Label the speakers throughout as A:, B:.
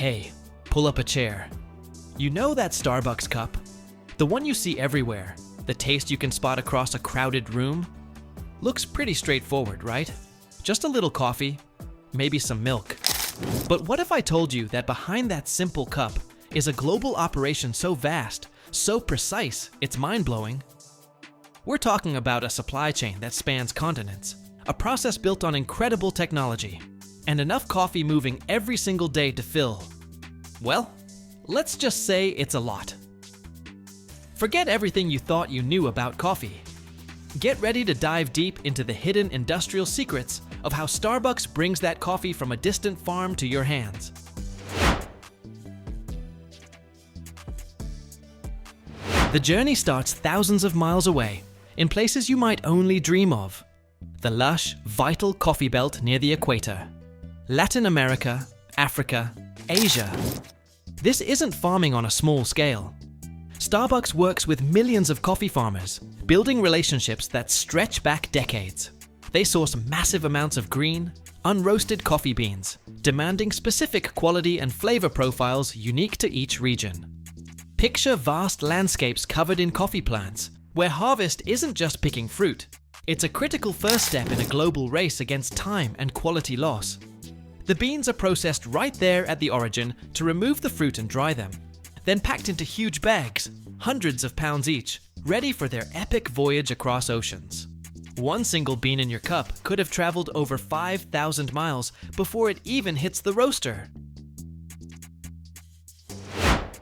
A: Hey, pull up a chair. You know that Starbucks cup? The one you see everywhere, the taste you can spot across a crowded room? Looks pretty straightforward, right? Just a little coffee, maybe some milk. But what if I told you that behind that simple cup is a global operation so vast, so precise, it's mind-blowing? We're talking about a supply chain that spans continents, a process built on incredible technology, and enough coffee moving every single day to fill, well, let's just say it's a lot. Forget everything you thought you knew about coffee. Get ready to dive deep into the hidden industrial secrets of how Starbucks brings that coffee from a distant farm to your hands. The journey starts thousands of miles away, in places you might only dream of. The lush, vital coffee belt near the equator. Latin America, Africa, Asia. This isn't farming on a small scale. Starbucks works with millions of coffee farmers, building relationships that stretch back decades. They source massive amounts of green, unroasted coffee beans, demanding specific quality and flavor profiles unique to each region. Picture vast landscapes covered in coffee plants, where harvest isn't just picking fruit. It's a critical first step in a global race against time and quality loss. The beans are processed right there at the origin to remove the fruit and dry them, then packed into huge bags, hundreds of pounds each, ready for their epic voyage across oceans. One single bean in your cup could have traveled over 5,000 miles before it even hits the roaster.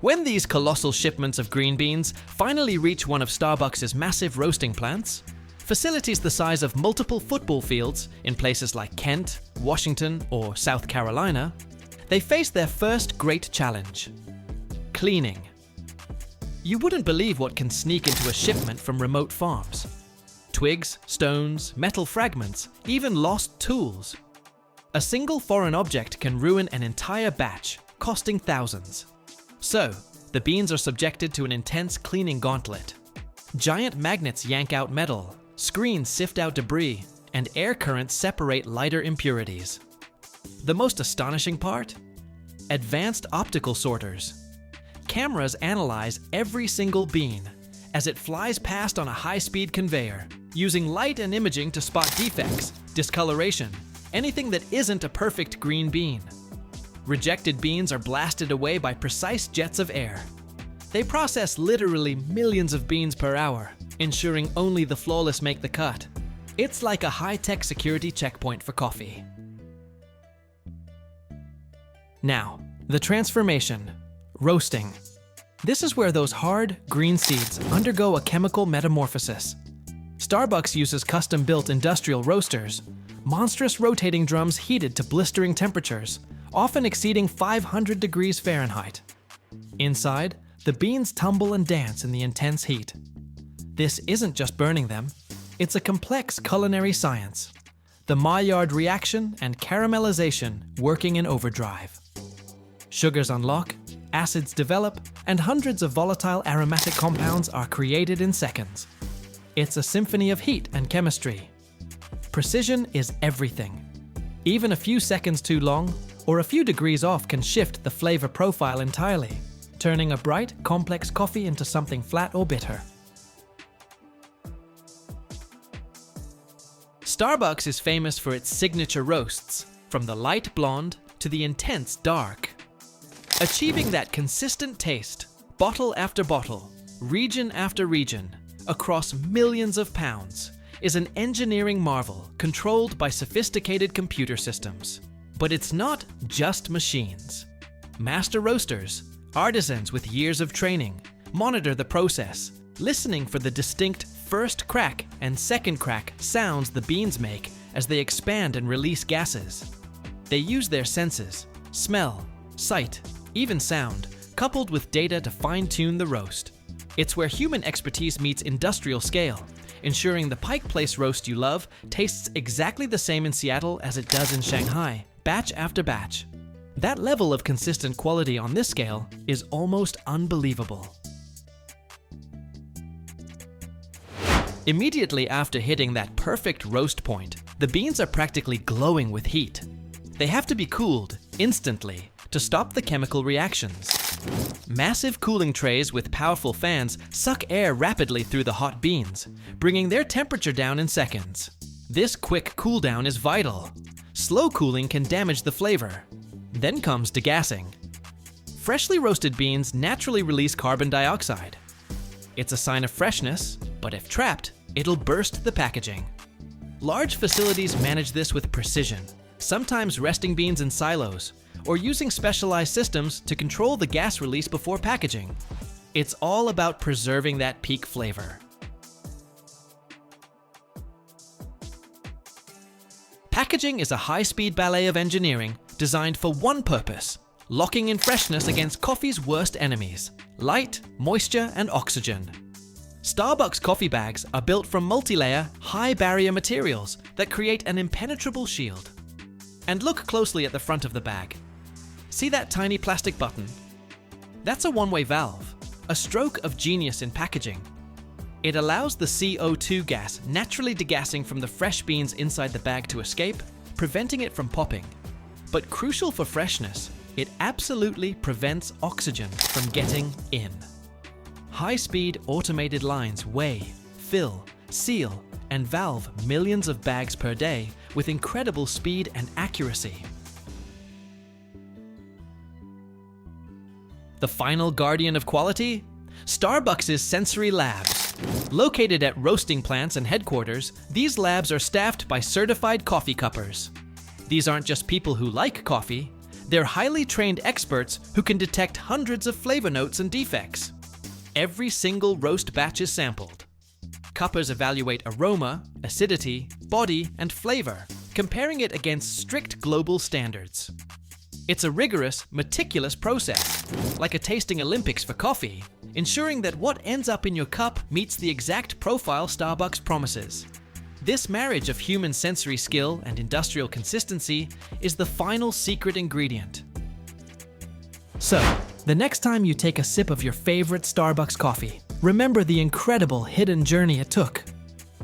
A: When these colossal shipments of green beans finally reach one of Starbucks' massive roasting plants, facilities the size of multiple football fields in places like Kent, Washington, or South Carolina, they face their first great challenge: cleaning. You wouldn't believe what can sneak into a shipment from remote farms. Twigs, stones, metal fragments, even lost tools. A single foreign object can ruin an entire batch, costing thousands. So, the beans are subjected to an intense cleaning gauntlet. Giant magnets yank out metal, screens sift out debris, and air currents separate lighter impurities. The most astonishing part? Advanced optical sorters. Cameras analyze every single bean as it flies past on a high-speed conveyor, using light and imaging to spot defects, discoloration, anything that isn't a perfect green bean. Rejected beans are blasted away by precise jets of air. They process literally millions of beans per hour, ensuring only the flawless make the cut. It's like a high-tech security checkpoint for coffee. Now, the transformation, roasting. This is where those hard, green seeds undergo a chemical metamorphosis. Starbucks uses custom-built industrial roasters, monstrous rotating drums heated to blistering temperatures, often exceeding 500 degrees Fahrenheit. Inside, the beans tumble and dance in the intense heat. This isn't just burning them, it's a complex culinary science. The Maillard reaction and caramelization working in overdrive. Sugars unlock, acids develop, and hundreds of volatile aromatic compounds are created in seconds. It's a symphony of heat and chemistry. Precision is everything. Even a few seconds too long, or a few degrees off can shift the flavor profile entirely, turning a bright, complex coffee into something flat or bitter. Starbucks is famous for its signature roasts, from the light blonde to the intense dark. Achieving that consistent taste, bottle after bottle, region after region, across millions of pounds, is an engineering marvel controlled by sophisticated computer systems. But it's not just machines. Master roasters, artisans with years of training, monitor the process, listening for the distinct first crack and second crack sounds the beans make as they expand and release gases. They use their senses, smell, sight, even sound, coupled with data to fine-tune the roast. It's where human expertise meets industrial scale, ensuring the Pike Place roast you love tastes exactly the same in Seattle as it does in Shanghai, batch after batch. That level of consistent quality on this scale is almost unbelievable. Immediately after hitting that perfect roast point, the beans are practically glowing with heat. They have to be cooled instantly to stop the chemical reactions. Massive cooling trays with powerful fans suck air rapidly through the hot beans, bringing their temperature down in seconds. This quick cool down is vital. Slow cooling can damage the flavor. Then comes degassing. Freshly roasted beans naturally release carbon dioxide. It's a sign of freshness, but if trapped, it'll burst the packaging. Large facilities manage this with precision, sometimes resting beans in silos, or using specialized systems to control the gas release before packaging. It's all about preserving that peak flavor. Packaging is a high-speed ballet of engineering designed for one purpose: locking in freshness against coffee's worst enemies: light, moisture, and oxygen. Starbucks coffee bags are built from multi-layer, high-barrier materials that create an impenetrable shield. And look closely at the front of the bag. See that tiny plastic button? That's a one-way valve, a stroke of genius in packaging. It allows the CO2 gas naturally degassing from the fresh beans inside the bag to escape, preventing it from popping. But crucial for freshness, it absolutely prevents oxygen from getting in. High-speed automated lines weigh, fill, seal, and valve millions of bags per day with incredible speed and accuracy. The final guardian of quality? Starbucks' Sensory Labs. Located at roasting plants and headquarters, these labs are staffed by certified coffee cuppers. These aren't just people who like coffee, they're highly trained experts who can detect hundreds of flavor notes and defects. Every single roast batch is sampled. Cuppers evaluate aroma, acidity, body, and flavor, comparing it against strict global standards. It's a rigorous, meticulous process, like a tasting Olympics for coffee, ensuring that what ends up in your cup meets the exact profile Starbucks promises. This marriage of human sensory skill and industrial consistency is the final secret ingredient. So, the next time you take a sip of your favorite Starbucks coffee, remember the incredible hidden journey it took.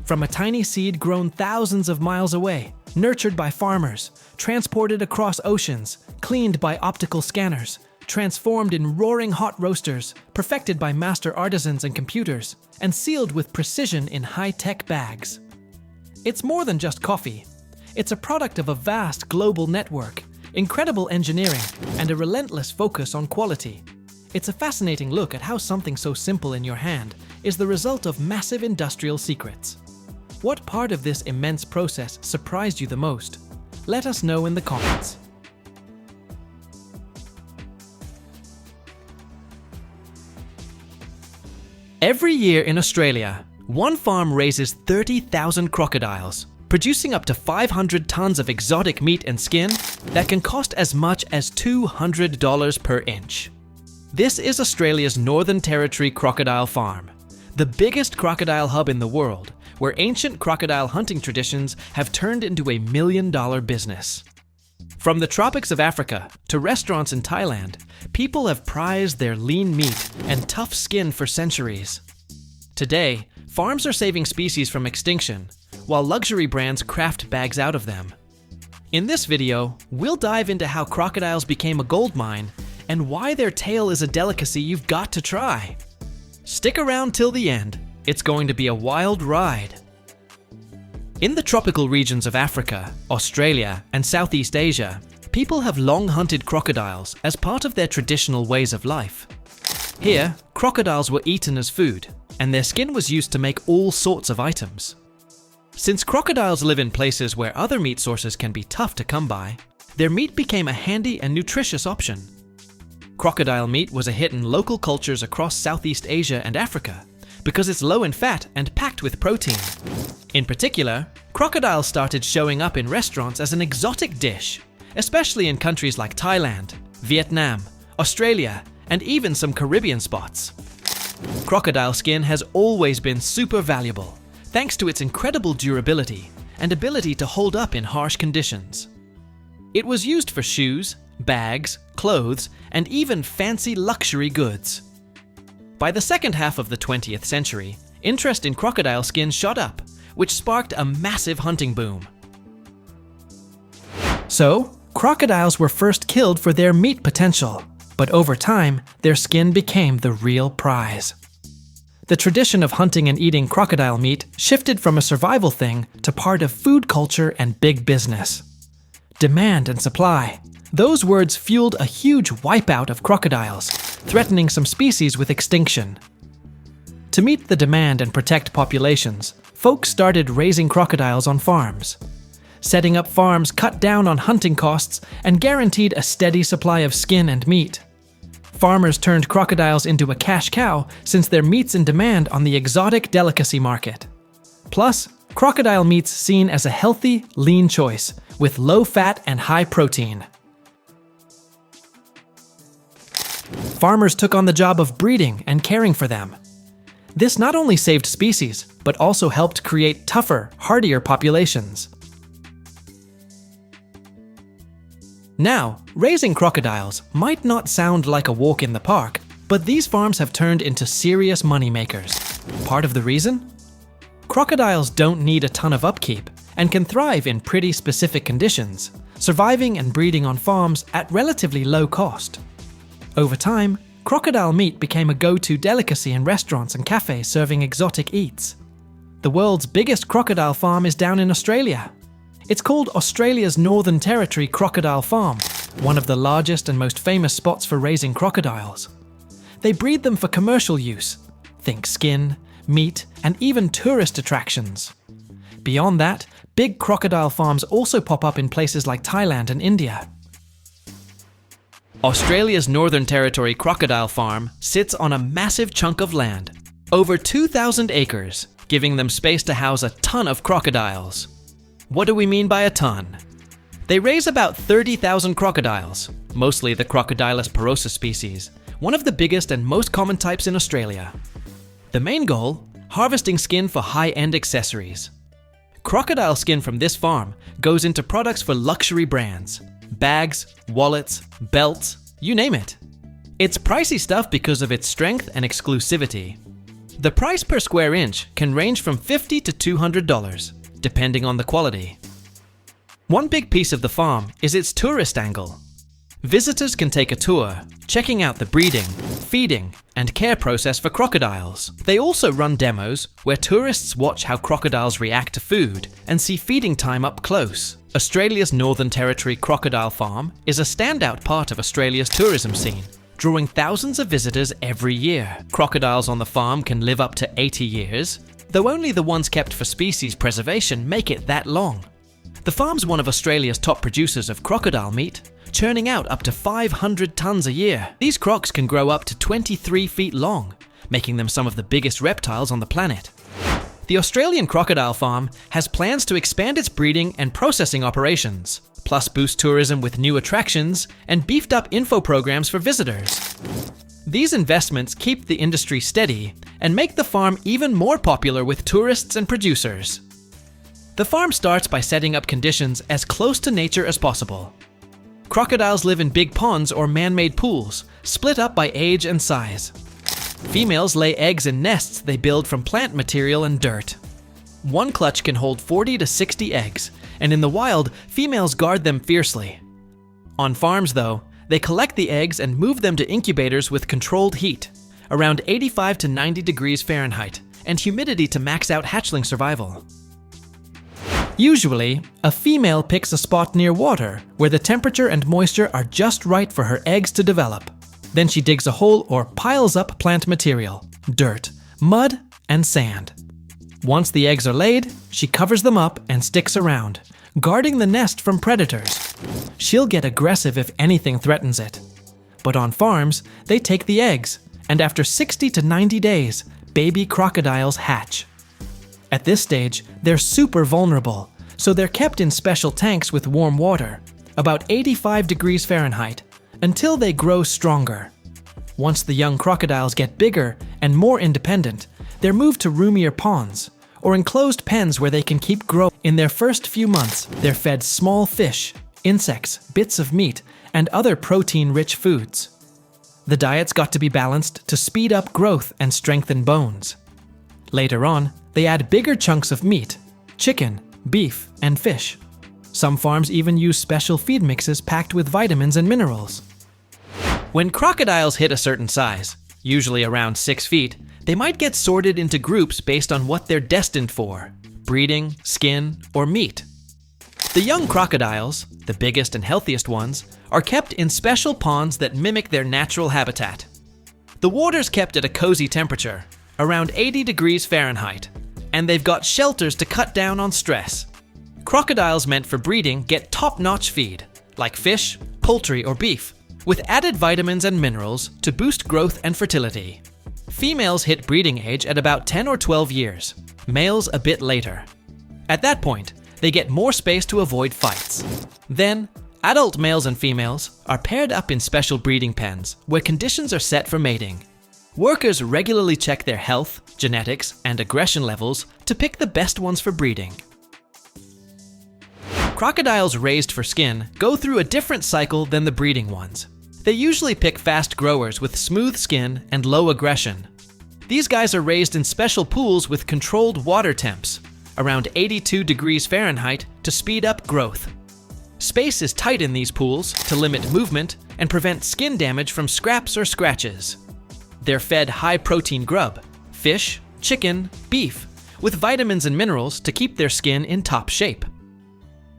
A: From a tiny seed grown thousands of miles away, nurtured by farmers, transported across oceans, cleaned by optical scanners, transformed in roaring hot roasters, perfected by master artisans and computers, and sealed with precision in high-tech bags. It's more than just coffee. It's a product of a vast global network, incredible engineering, and a relentless focus on quality. It's a fascinating look at how something so simple in your hand is the result of massive industrial secrets. What part of this immense process surprised you the most? Let us know in the comments. Every year in Australia, one farm raises 30,000 crocodiles, producing up to 500 tons of exotic meat and skin that can cost as much as $200 per inch. This is Australia's Northern Territory Crocodile Farm, the biggest crocodile hub in the world, where ancient crocodile hunting traditions have turned into a million-dollar business. From the tropics of Africa to restaurants in Thailand, people have prized their lean meat and tough skin for centuries. Today, farms are saving species from extinction, while luxury brands craft bags out of them. In this video, we'll dive into how crocodiles became a gold mine and why their tail is a delicacy you've got to try. Stick around till the end. It's going to be a wild ride. In the tropical regions of Africa, Australia, and Southeast Asia, people have long hunted crocodiles as part of their traditional ways of life. Here, crocodiles were eaten as food, and their skin was used to make all sorts of items. Since crocodiles live in places where other meat sources can be tough to come by, their meat became a handy and nutritious option. Crocodile meat was a hit in local cultures across Southeast Asia and Africa because it's low in fat and packed with protein. In particular, crocodiles started showing up in restaurants as an exotic dish, especially in countries like Thailand, Vietnam, Australia, and even some Caribbean spots. Crocodile skin has always been super valuable, thanks to its incredible durability and ability to hold up in harsh conditions. It was used for shoes, bags, clothes, and even fancy luxury goods. By the second half of the 20th century, interest in crocodile skin shot up, which sparked a massive hunting boom. So, Crocodiles were first killed for their meat potential, but over time, their skin became the real prize. The tradition of hunting and eating crocodile meat shifted from a survival thing to part of food culture and big business. Demand and supply. Those words fueled a huge wipeout of crocodiles, threatening some species with extinction. To meet the demand and protect populations, folks started raising crocodiles on farms. Setting up farms cut down on hunting costs and guaranteed a steady supply of skin and meat. Farmers turned crocodiles into a cash cow since their meat's in demand on the exotic delicacy market. Plus, crocodile meat's seen as a healthy, lean choice with low fat and high protein. Farmers took on the job of breeding and caring for them. This not only saved species, but also helped create tougher, hardier populations. Now, raising crocodiles might not sound like a walk in the park, but these farms have turned into serious moneymakers. Part of the reason? Crocodiles don't need a ton of upkeep and can thrive in pretty specific conditions, surviving and breeding on farms at relatively low cost. Over time, crocodile meat became a go-to delicacy in restaurants and cafes serving exotic eats. The world's biggest crocodile farm is down in Australia. It's called Australia's Northern Territory Crocodile Farm, one of the largest and most famous spots for raising crocodiles. They breed them for commercial use. Think skin, meat, and even tourist attractions. Beyond that, big crocodile farms also pop up in places like Thailand and India. Australia's Northern Territory Crocodile Farm sits on a massive chunk of land, over 2,000 acres, giving them space to house a ton of crocodiles. What do we mean by a ton? They raise about 30,000 crocodiles, mostly the Crocodilus porosus species, one of the biggest and most common types in Australia. The main goal? Harvesting skin for high-end accessories. Crocodile skin from this farm goes into products for luxury brands. Bags, wallets, belts, you name it. It's pricey stuff because of its strength and exclusivity. The price per square inch can range from $50 to $200. Depending on the quality. One big piece of the farm is its tourist angle. Visitors can take a tour, checking out the breeding, feeding, and care process for crocodiles. They also run demos where tourists watch how crocodiles react to food and see feeding time up close. Australia's Northern Territory Crocodile Farm is a standout part of Australia's tourism scene, drawing thousands of visitors every year. Crocodiles on the farm can live up to 80 years, though only the ones kept for species preservation make it that long. The farm's one of Australia's top producers of crocodile meat, churning out up to 500 tons a year. These crocs can grow up to 23 feet long, making them some of the biggest reptiles on the planet. The Australian Crocodile Farm has plans to expand its breeding and processing operations, plus boost tourism with new attractions and beefed up info programs for visitors. These investments keep the industry steady and make the farm even more popular with tourists and producers. The farm starts by setting up conditions as close to nature as possible. Crocodiles live in big ponds or man-made pools, split up by age and size. Females lay eggs in nests they build from plant material and dirt. One clutch can hold 40 to 60 eggs, and in the wild, females guard them fiercely. On farms, though, they collect the eggs and move them to incubators with controlled heat, around 85 to 90 degrees Fahrenheit, and humidity to max out hatchling survival. Usually, a female picks a spot near water where the temperature and moisture are just right for her eggs to develop. Then she digs a hole or piles up plant material, dirt, mud, and sand. Once the eggs are laid, she covers them up and sticks around, guarding the nest from predators. She'll get aggressive if anything threatens it. But on farms, they take the eggs, and after 60 to 90 days, baby crocodiles hatch. At this stage, they're super vulnerable, so they're kept in special tanks with warm water, about 85 degrees Fahrenheit, until they grow stronger. Once the young crocodiles get bigger and more independent, they're moved to roomier ponds, or enclosed pens where they can keep growing. In their first few months, they're fed small fish, insects, bits of meat, and other protein-rich foods. The diet's got to be balanced to speed up growth and strengthen bones. Later on, they add bigger chunks of meat, chicken, beef, and fish. Some farms even use special feed mixes packed with vitamins and minerals. When crocodiles hit a certain size, usually around 6 feet, they might get sorted into groups based on what they're destined for: breeding, skin, or meat. The young crocodiles, the biggest and healthiest ones, are kept in special ponds that mimic their natural habitat. The water's kept at a cozy temperature, around 80 degrees Fahrenheit, and they've got shelters to cut down on stress. Crocodiles meant for breeding get top-notch feed, like fish, poultry, or beef, with added vitamins and minerals to boost growth and fertility. Females hit breeding age at about 10 or 12 years, males a bit later. At that point, they get more space to avoid fights. Then, adult males and females are paired up in special breeding pens where conditions are set for mating. Workers regularly check their health, genetics, and aggression levels to pick the best ones for breeding. Crocodiles raised for skin go through a different cycle than the breeding ones. They usually pick fast growers with smooth skin and low aggression. These guys are raised in special pools with controlled water temps, around 82 degrees Fahrenheit, to speed up growth. Space is tight in these pools to limit movement and prevent skin damage from scraps or scratches. They're fed high-protein grub, fish, chicken, beef, with vitamins and minerals to keep their skin in top shape.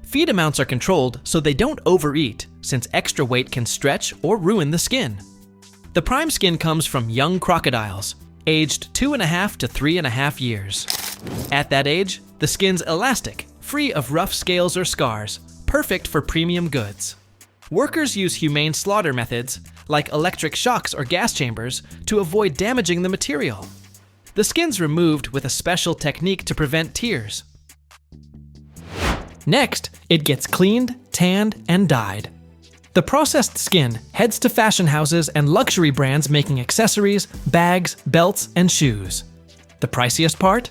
A: Feed amounts are controlled so they don't overeat, since extra weight can stretch or ruin the skin. The prime skin comes from young crocodiles, aged 2.5 to 3.5 years. At that age, the skin's elastic, free of rough scales or scars, perfect for premium goods. Workers use humane slaughter methods, like electric shocks or gas chambers, to avoid damaging the material. The skin's removed with a special technique to prevent tears. Next, it gets cleaned, tanned, and dyed. The processed skin heads to fashion houses and luxury brands making accessories, bags, belts, and shoes. The priciest part?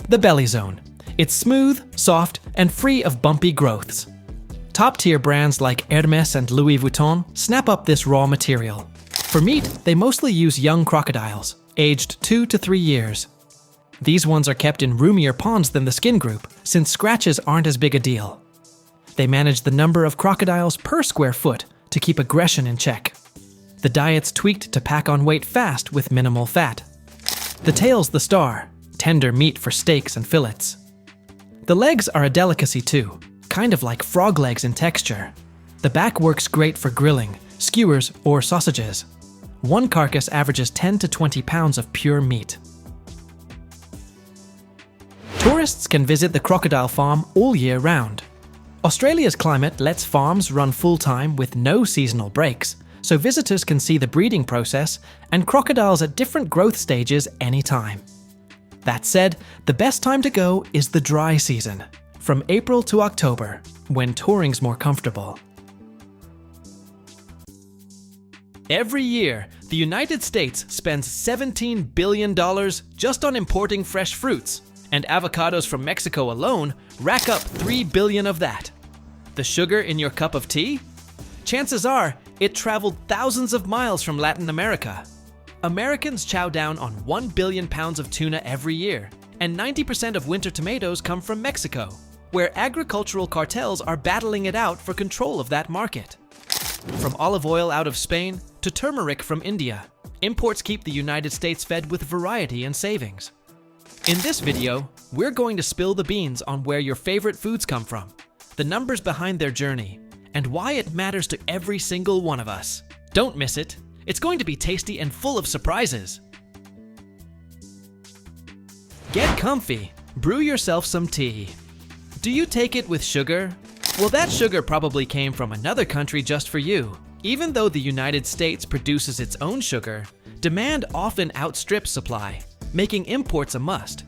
A: The belly zone. It's smooth, soft, and free of bumpy growths. Top-tier brands like Hermes and Louis Vuitton snap up this raw material. For meat, they mostly use young crocodiles, aged 2 to 3 years. These ones are kept in roomier ponds than the skin group, since scratches aren't as big a deal. They manage the number of crocodiles per square foot to keep aggression in check. The diet's tweaked to pack on weight fast with minimal fat. The tail's the star, tender meat for steaks and fillets. The legs are a delicacy too, kind of like frog legs in texture. The back works great for grilling, skewers, or sausages. One carcass averages 10 to 20 pounds of pure meat. Tourists can visit the crocodile farm all year round. Australia's climate lets farms run full-time with no seasonal breaks, so visitors can see the breeding process and crocodiles at different growth stages anytime. That said, the best time to go is the dry season, from April to October, when touring's more comfortable. Every year, the United States spends $17 billion just on importing fresh fruits, and avocados from Mexico alone rack up $3 billion of that. The sugar in your cup of tea? Chances are, it traveled thousands of miles from Latin America. Americans chow down on 1 billion pounds of tuna every year, and 90% of winter tomatoes come from Mexico, where agricultural cartels are battling it out for control of that market. From olive oil out of Spain to turmeric from India, imports keep the United States fed with variety and savings. In this video, we're going to spill the beans on where your favorite foods come from, the numbers behind their journey, and why it matters to every single one of us. Don't miss it. It's going to be tasty and full of surprises. Get comfy. Brew yourself some tea. Do you take it with sugar? Well, that sugar probably came from another country just for you. Even though the United States produces its own sugar, demand often outstrips supply, making imports a must.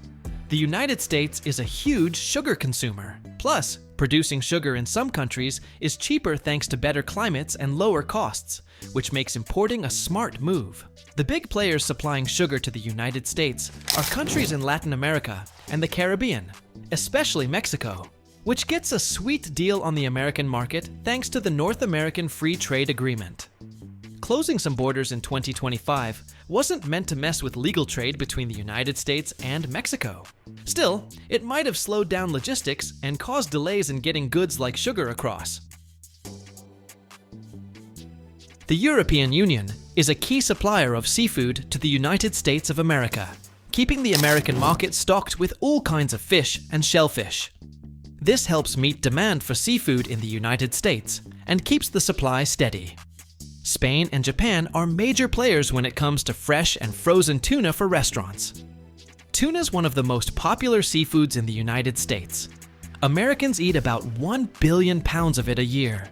A: The United States is a huge sugar consumer. Plus, producing sugar in some countries is cheaper thanks to better climates and lower costs, which makes importing a smart move. The big players supplying sugar to the United States are countries in Latin America and the Caribbean, especially Mexico, which gets a sweet deal on the American market thanks to the North American Free Trade Agreement. Closing some borders in 2025 wasn't meant to mess with legal trade between the United States and Mexico. Still, it might have slowed down logistics and caused delays in getting goods like sugar across. The European Union is a key supplier of seafood to the United States of America, keeping the American market stocked with all kinds of fish and shellfish. This helps meet demand for seafood in the United States and keeps the supply steady. Spain and Japan are major players when it comes to fresh and frozen tuna for restaurants. Tuna is one of the most popular seafoods in the United States. Americans eat about 1 billion pounds of it a year.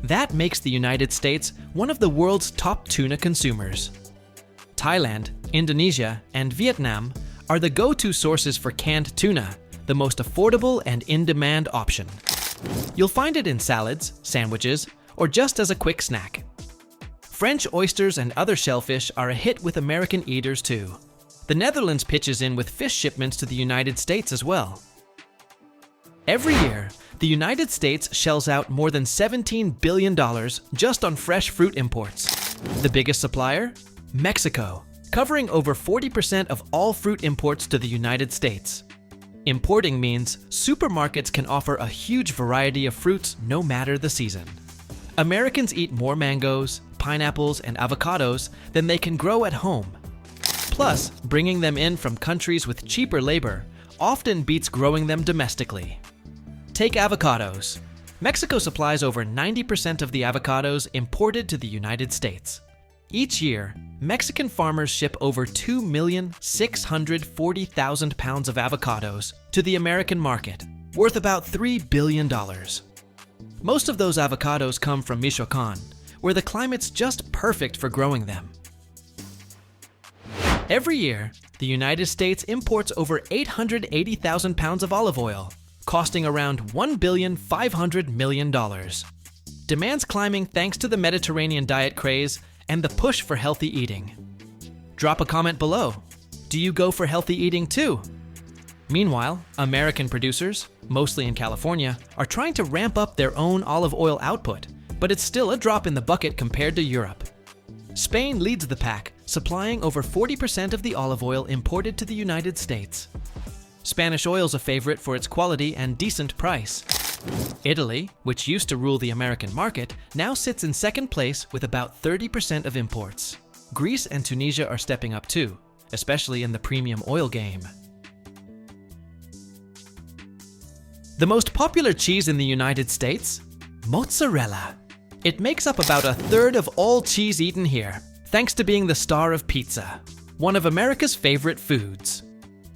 A: That makes the United States one of the world's top tuna consumers. Thailand, Indonesia, and Vietnam are the go-to sources for canned tuna, the most affordable and in-demand option. You'll find it in salads, sandwiches, or just as a quick snack. French oysters and other shellfish are a hit with American eaters too. The Netherlands pitches in with fish shipments to the United States as well. Every year, the United States shells out more than $17 billion just on fresh fruit imports. The biggest supplier? Mexico, covering over 40% of all fruit imports to the United States. Importing means supermarkets can offer a huge variety of fruits no matter the season. Americans eat more mangoes, pineapples, and avocados than they can grow at home. Plus, bringing them in from countries with cheaper labor often beats growing them domestically. Take avocados. Mexico supplies over 90% of the avocados imported to the United States. Each year, Mexican farmers ship over 2,640,000 pounds of avocados to the American market, worth about $3 billion. Most of those avocados come from Michoacán, where the climate's just perfect for growing them. Every year, the United States imports over 880,000 pounds of olive oil, costing around $1,500 million. Demand's climbing thanks to the Mediterranean diet craze and the push for healthy eating. Drop a comment below. Do you go for healthy eating too? Meanwhile, American producers, mostly in California, are trying to ramp up their own olive oil output, but it's still a drop in the bucket compared to Europe. Spain leads the pack, supplying over 40% of the olive oil imported to the United States. Spanish oil's a favorite for its quality and decent price. Italy, which used to rule the American market, now sits in second place with about 30% of imports. Greece and Tunisia are stepping up too, especially in the premium oil game. The most popular cheese in the United States? Mozzarella. It makes up about a third of all cheese eaten here, thanks to being the star of pizza, one of America's favorite foods.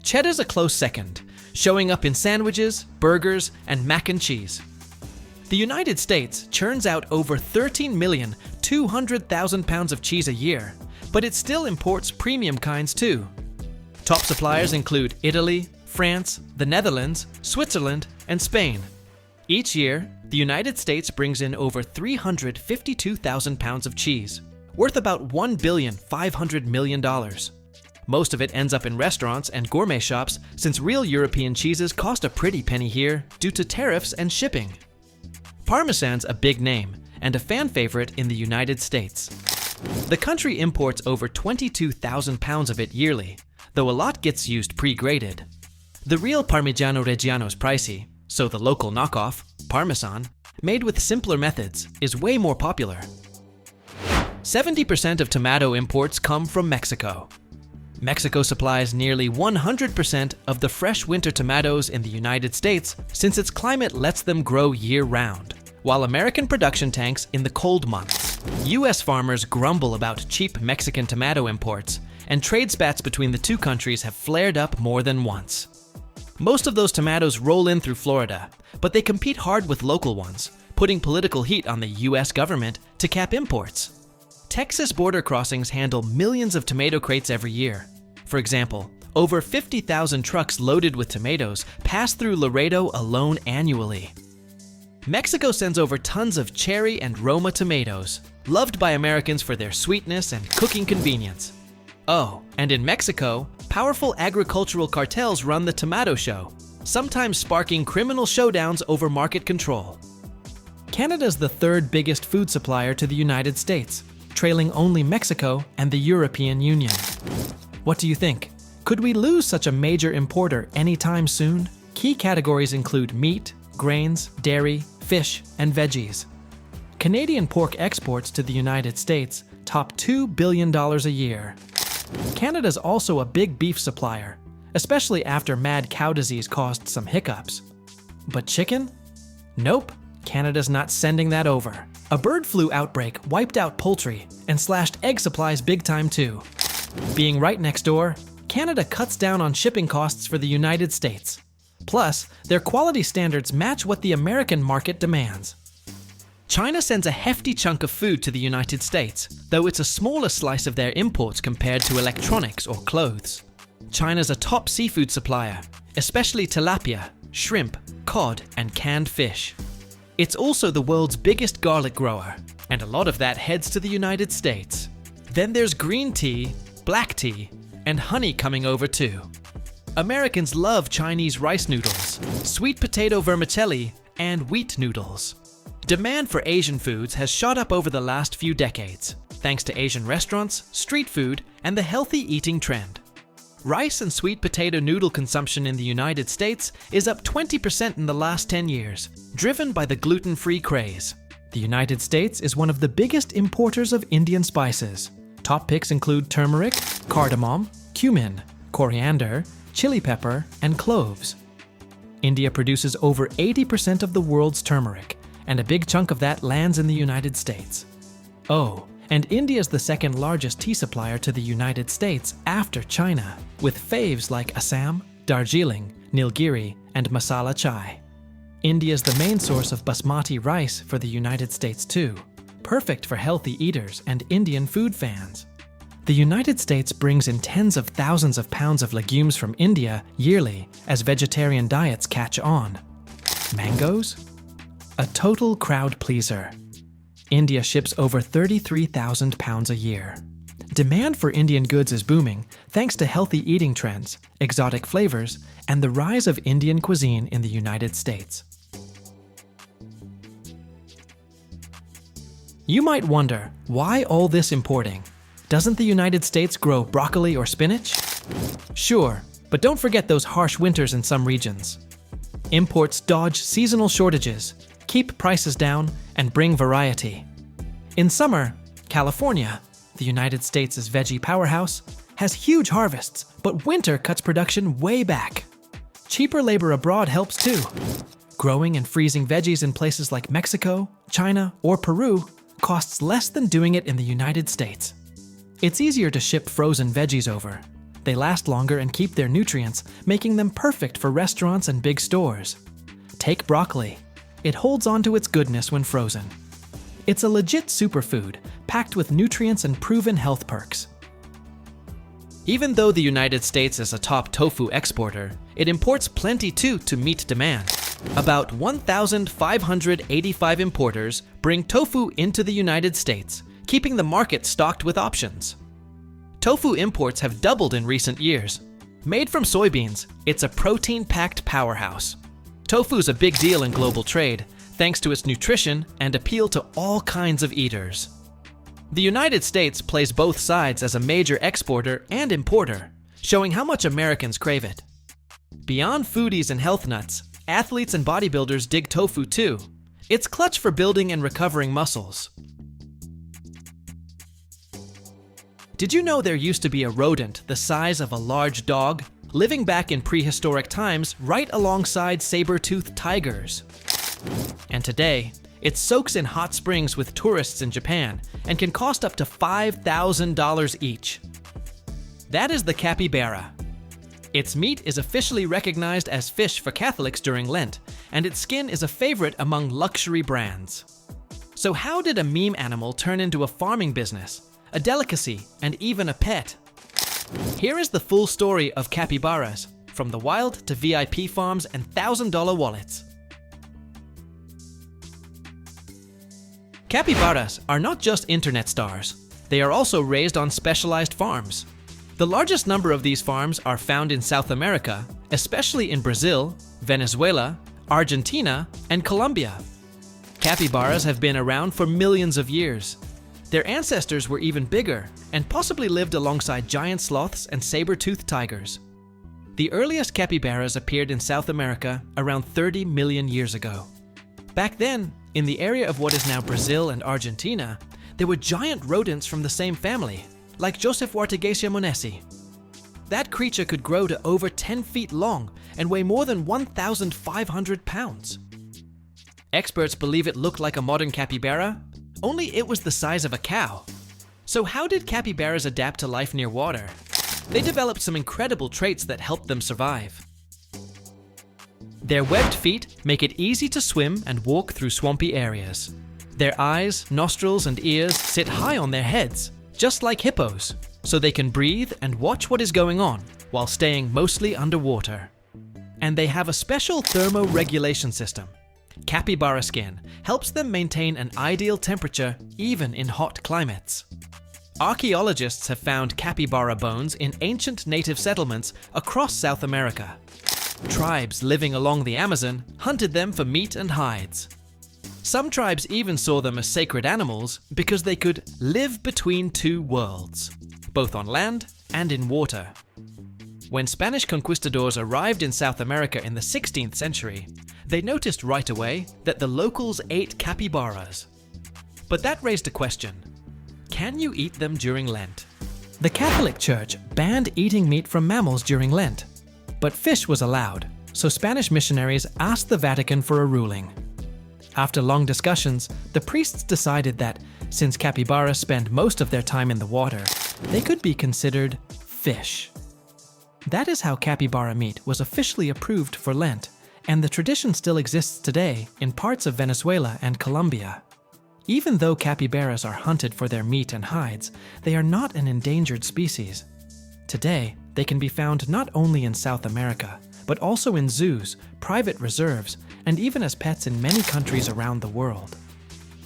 A: Cheddar's a close second, showing up in sandwiches, burgers, and mac and cheese. The United States churns out over 13,200,000 pounds of cheese a year, but it still imports premium kinds too. Top suppliers include Italy, France, the Netherlands, Switzerland, and Spain. Each year, the United States brings in over 352,000 pounds of cheese, worth about $1,500 million. Most of it ends up in restaurants and gourmet shops since real European cheeses cost a pretty penny here due to tariffs and shipping. Parmesan's a big name and a fan favorite in the United States. The country imports over 22,000 pounds of it yearly, though a lot gets used pre-grated. The real Parmigiano Reggiano is pricey, so the local knockoff, Parmesan, made with simpler methods, is way more popular. 70% of tomato imports come from Mexico. Mexico supplies nearly 100% of the fresh winter tomatoes in the United States since its climate lets them grow year-round, while American production tanks in the cold months. US farmers grumble about cheap Mexican tomato imports, and trade spats between the two countries have flared up more than once. Most of those tomatoes roll in through Florida, but they compete hard with local ones, putting political heat on the US government to cap imports. Texas border crossings handle millions of tomato crates every year. For example, over 50,000 trucks loaded with tomatoes pass through Laredo alone annually. Mexico sends over tons of cherry and Roma tomatoes, loved by Americans for their sweetness and cooking convenience. Oh, and in Mexico, powerful agricultural cartels run the tomato show, sometimes sparking criminal showdowns over market control. Canada's the third biggest food supplier to the United States, trailing only Mexico and the European Union. What do you think? Could we lose such a major importer anytime soon? Key categories include meat, grains, dairy, fish, and veggies. Canadian pork exports to the United States top $2 billion a year. Canada's also a big beef supplier, especially after mad cow disease caused some hiccups. But chicken? Nope, Canada's not sending that over. A bird flu outbreak wiped out poultry and slashed egg supplies big time too. Being right next door, Canada cuts down on shipping costs for the United States. Plus, their quality standards match what the American market demands. China sends a hefty chunk of food to the United States, though it's a smaller slice of their imports compared to electronics or clothes. China's a top seafood supplier, especially tilapia, shrimp, cod, and canned fish. It's also the world's biggest garlic grower, and a lot of that heads to the United States. Then there's green tea, black tea, and honey coming over too. Americans love Chinese rice noodles, sweet potato vermicelli, and wheat noodles. Demand for Asian foods has shot up over the last few decades, thanks to Asian restaurants, street food, and the healthy eating trend. Rice and sweet potato noodle consumption in the United States is up 20% in the last 10 years, driven by the gluten-free craze. The United States is one of the biggest importers of Indian spices. Top picks include turmeric, cardamom, cumin, coriander, chili pepper, and cloves. India produces over 80% of the world's turmeric, and a big chunk of that lands in the United States. Oh, and India is the second largest tea supplier to the United States after China, with faves like Assam, Darjeeling, Nilgiri, and masala chai. India is the main source of basmati rice for the United States too, perfect for healthy eaters and Indian food fans. The United States brings in tens of thousands of pounds of legumes from India yearly as vegetarian diets catch on. Mangoes? A total crowd pleaser. India ships over 33,000 pounds a year. Demand for Indian goods is booming thanks to healthy eating trends, exotic flavors, and the rise of Indian cuisine in the United States. You might wonder, why all this importing? Doesn't the United States grow broccoli or spinach? Sure, but don't forget those harsh winters in some regions. Imports dodge seasonal shortages, keep prices down, and bring variety. In summer, California, the United States' veggie powerhouse, has huge harvests, but winter cuts production way back. Cheaper labor abroad helps too. Growing and freezing veggies in places like Mexico, China, or Peru costs less than doing it in the United States. It's easier to ship frozen veggies over. They last longer and keep their nutrients, making them perfect for restaurants and big stores. Take broccoli. It holds on to its goodness when frozen. It's a legit superfood, packed with nutrients and proven health perks. Even though the United States is a top tofu exporter, it imports plenty too to meet demand. About 1,585 importers bring tofu into the United States, keeping the market stocked with options. Tofu imports have doubled in recent years. Made from soybeans, it's a protein-packed powerhouse. Tofu's a big deal in global trade, thanks to its nutrition and appeal to all kinds of eaters. The United States plays both sides as a major exporter and importer, showing how much Americans crave it. Beyond foodies and health nuts, athletes and bodybuilders dig tofu too. It's clutch for building and recovering muscles. Did you know there used to be a rodent the size of a large dog, living back in prehistoric times right alongside saber-toothed tigers? And today, it soaks in hot springs with tourists in Japan and can cost up to $5,000 each. That is the capybara. Its meat is officially recognized as fish for Catholics during Lent, and its skin is a favorite among luxury brands. So how did a meme animal turn into a farming business, a delicacy, and even a pet? Here is the full story of capybaras, from the wild to VIP farms and $1,000 wallets. Capybaras are not just internet stars. They are also raised on specialized farms. The largest number of these farms are found in South America, especially in Brazil, Venezuela, Argentina, and Colombia. Capybaras have been around for millions of years. Their ancestors were even bigger and possibly lived alongside giant sloths and saber-toothed tigers. The earliest capybaras appeared in South America around 30 million years ago. Back then, in the area of what is now Brazil and Argentina, there were giant rodents from the same family, like Joseph-Wartegacia monesi. That creature could grow to over 10 feet long and weigh more than 1,500 pounds. Experts believe it looked like a modern capybara, only it was the size of a cow. So how did capybaras adapt to life near water? They developed some incredible traits that helped them survive. Their webbed feet make it easy to swim and walk through swampy areas. Their eyes, nostrils, and ears sit high on their heads, just like hippos, so they can breathe and watch what is going on while staying mostly underwater. And they have a special thermoregulation system. Capybara skin helps them maintain an ideal temperature even in hot climates. Archaeologists have found capybara bones in ancient native settlements across South America. Tribes living along the Amazon hunted them for meat and hides. Some tribes even saw them as sacred animals because they could live between two worlds, both on land and in water. When Spanish conquistadors arrived in South America in the 16th century, they noticed right away that the locals ate capybaras. But that raised a question. Can you eat them during Lent? The Catholic Church banned eating meat from mammals during Lent, but fish was allowed, so Spanish missionaries asked the Vatican for a ruling. After long discussions, the priests decided that, since capybaras spend most of their time in the water, they could be considered fish. That is how capybara meat was officially approved for Lent, and the tradition still exists today in parts of Venezuela and Colombia. Even though capybaras are hunted for their meat and hides, they are not an endangered species. Today, they can be found not only in South America, but also in zoos, private reserves, and even as pets in many countries around the world.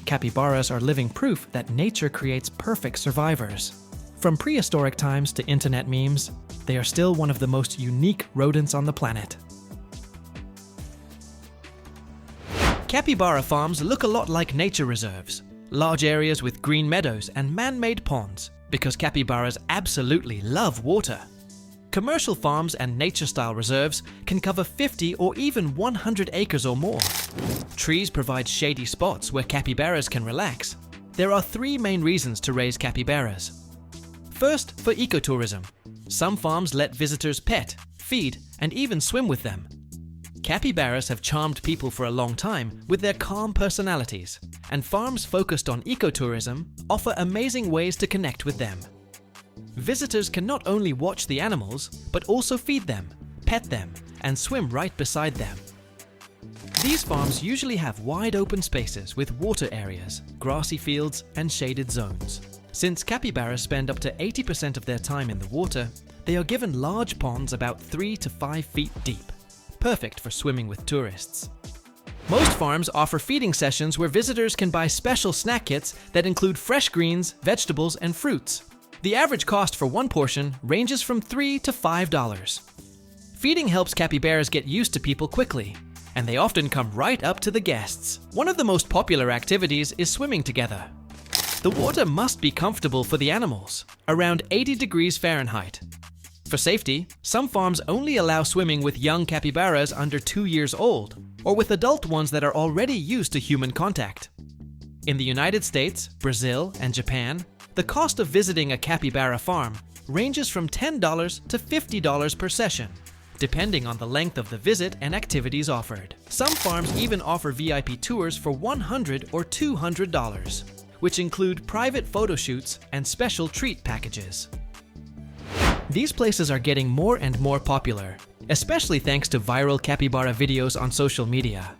A: Capybaras are living proof that nature creates perfect survivors. From prehistoric times to internet memes, they are still one of the most unique rodents on the planet. Capybara farms look a lot like nature reserves, large areas with green meadows and man-made ponds, because capybaras absolutely love water. Commercial farms and nature-style reserves can cover 50 or even 100 acres or more. Trees provide shady spots where capybaras can relax. There are three main reasons to raise capybaras. First, for ecotourism. Some farms let visitors pet, feed, and even swim with them. Capybaras have charmed people for a long time with their calm personalities, and farms focused on ecotourism offer amazing ways to connect with them. Visitors can not only watch the animals, but also feed them, pet them, and swim right beside them. These farms usually have wide open spaces with water areas, grassy fields, and shaded zones. Since capybaras spend up to 80% of their time in the water, they are given large ponds about 3 to 5 feet deep, perfect for swimming with tourists. Most farms offer feeding sessions where visitors can buy special snack kits that include fresh greens, vegetables, and fruits. The average cost for one portion ranges from $3 to $5. Feeding helps capybaras get used to people quickly, and they often come right up to the guests. One of the most popular activities is swimming together. The water must be comfortable for the animals, around 80 degrees Fahrenheit. For safety, some farms only allow swimming with young capybaras under 2 years old, or with adult ones that are already used to human contact. In the United States, Brazil, and Japan, the cost of visiting a capybara farm ranges from $10 to $50 per session, depending on the length of the visit and activities offered. Some farms even offer VIP tours for $100 or $200, which include private photo shoots and special treat packages. These places are getting more and more popular, especially thanks to viral capybara videos on social media.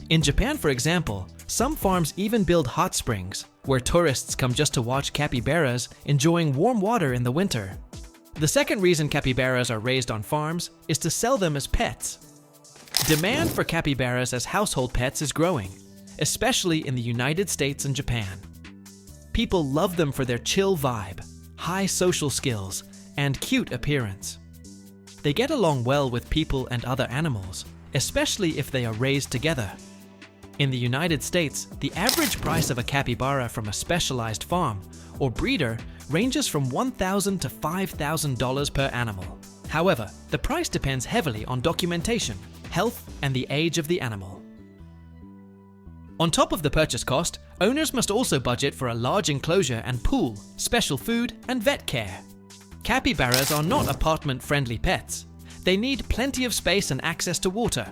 A: In Japan, for example, some farms even build hot springs, where tourists come just to watch capybaras enjoying warm water in the winter. The second reason capybaras are raised on farms is to sell them as pets. Demand for capybaras as household pets is growing, especially in the United States and Japan. People love them for their chill vibe, high social skills, and cute appearance. They get along well with people and other animals, especially if they are raised together. In the United States, the average price of a capybara from a specialized farm or breeder ranges from $1,000 to $5,000 per animal. However, the price depends heavily on documentation, health, and the age of the animal. On top of the purchase cost, owners must also budget for a large enclosure and pool, special food, and vet care. Capybaras are not apartment-friendly pets. They need plenty of space and access to water.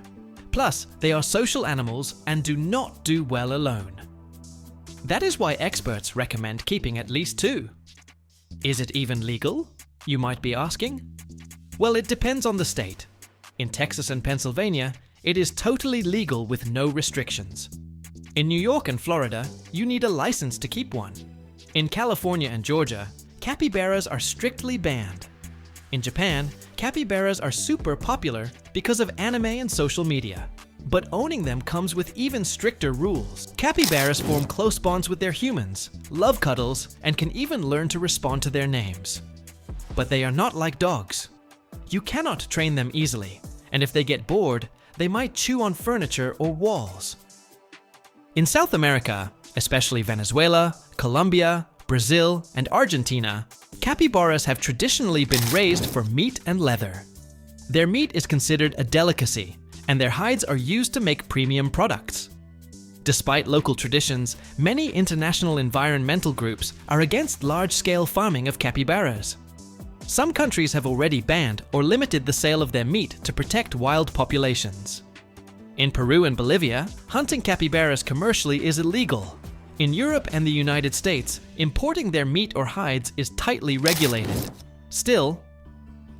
A: Plus, they are social animals and do not do well alone. That is why experts recommend keeping at least 2. Is it even legal? You might be asking. Well, it depends on the state. In Texas and Pennsylvania, it is totally legal with no restrictions. In New York and Florida, you need a license to keep one. In California and Georgia, capybaras are strictly banned. In Japan, capybaras are super popular because of anime and social media. But owning them comes with even stricter rules. Capybaras form close bonds with their humans, love cuddles, and can even learn to respond to their names. But they are not like dogs. You cannot train them easily, and if they get bored, they might chew on furniture or walls. In South America, especially Venezuela, Colombia, Brazil, and Argentina, capybaras have traditionally been raised for meat and leather. Their meat is considered a delicacy, and their hides are used to make premium products. Despite local traditions, many international environmental groups are against large-scale farming of capybaras. Some countries have already banned or limited the sale of their meat to protect wild populations. In Peru and Bolivia, hunting capybaras commercially is illegal. In Europe and the United States, importing their meat or hides is tightly regulated. Still,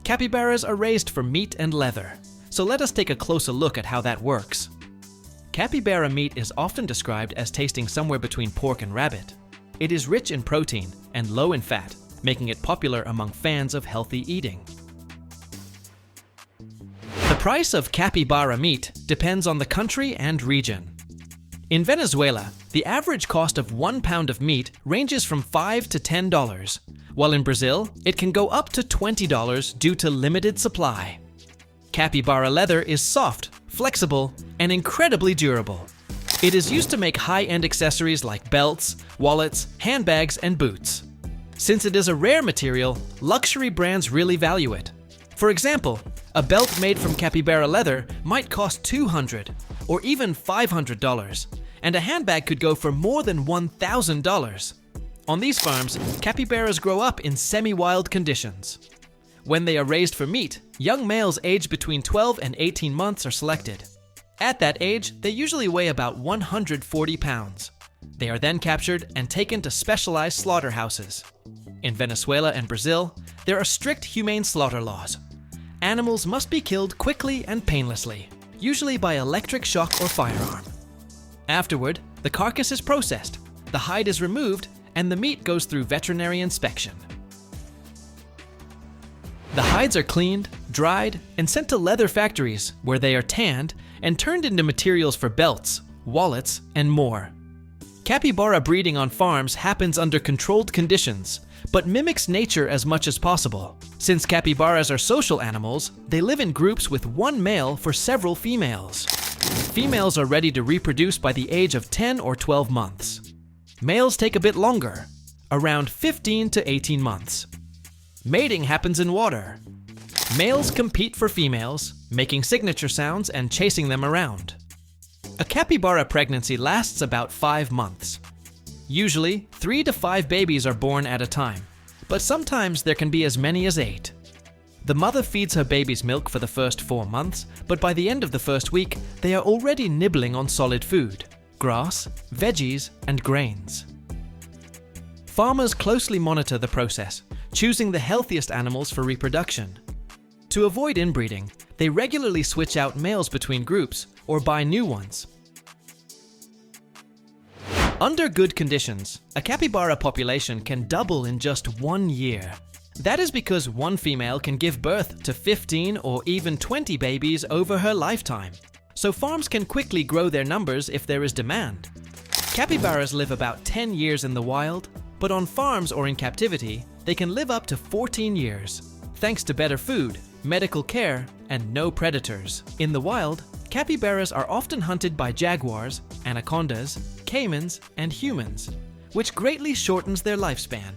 A: capybaras are raised for meat and leather, so let us take a closer look at how that works. Capybara meat is often described as tasting somewhere between pork and rabbit. It is rich in protein and low in fat, making it popular among fans of healthy eating. The price of capybara meat depends on the country and region. In Venezuela, the average cost of 1 pound of meat ranges from $5 to $10, while in Brazil, it can go up to $20 due to limited supply. Capybara leather is soft, flexible, and incredibly durable. It is used to make high-end accessories like belts, wallets, handbags, and boots. Since it is a rare material, luxury brands really value it. For example, a belt made from capybara leather might cost $200 or even $500, and a handbag could go for more than $1,000. On these farms, capybaras grow up in semi-wild conditions. When they are raised for meat, young males aged between 12 and 18 months are selected. At that age, they usually weigh about 140 pounds. They are then captured and taken to specialized slaughterhouses. In Venezuela and Brazil, there are strict humane slaughter laws. Animals must be killed quickly and painlessly, usually by electric shock or firearm. Afterward, the carcass is processed, the hide is removed, and the meat goes through veterinary inspection. The hides are cleaned, dried, and sent to leather factories where they are tanned and turned into materials for belts, wallets, and more. Capybara breeding on farms happens under controlled conditions, but mimics nature as much as possible. Since capybaras are social animals, they live in groups with one male for several females. Females are ready to reproduce by the age of 10 or 12 months. Males take a bit longer, around 15 to 18 months. Mating happens in water. Males compete for females, making signature sounds and chasing them around. A capybara pregnancy lasts about 5 months. Usually, 3 to 5 babies are born at a time, but sometimes there can be as many as 8. The mother feeds her babies milk for the first 4 months, but by the end of the first week, they are already nibbling on solid food, grass, veggies, and grains. Farmers closely monitor the process, choosing the healthiest animals for reproduction. To avoid inbreeding, they regularly switch out males between groups or buy new ones. Under good conditions, a capybara population can double in just 1 year. That is because one female can give birth to 15 or even 20 babies over her lifetime. So farms can quickly grow their numbers if there is demand. Capybaras live about 10 years in the wild, but on farms or in captivity, they can live up to 14 years, thanks to better food, medical care, and no predators. In the wild, Capybaras are often hunted by jaguars, anacondas, caimans, and humans, which greatly shortens their lifespan.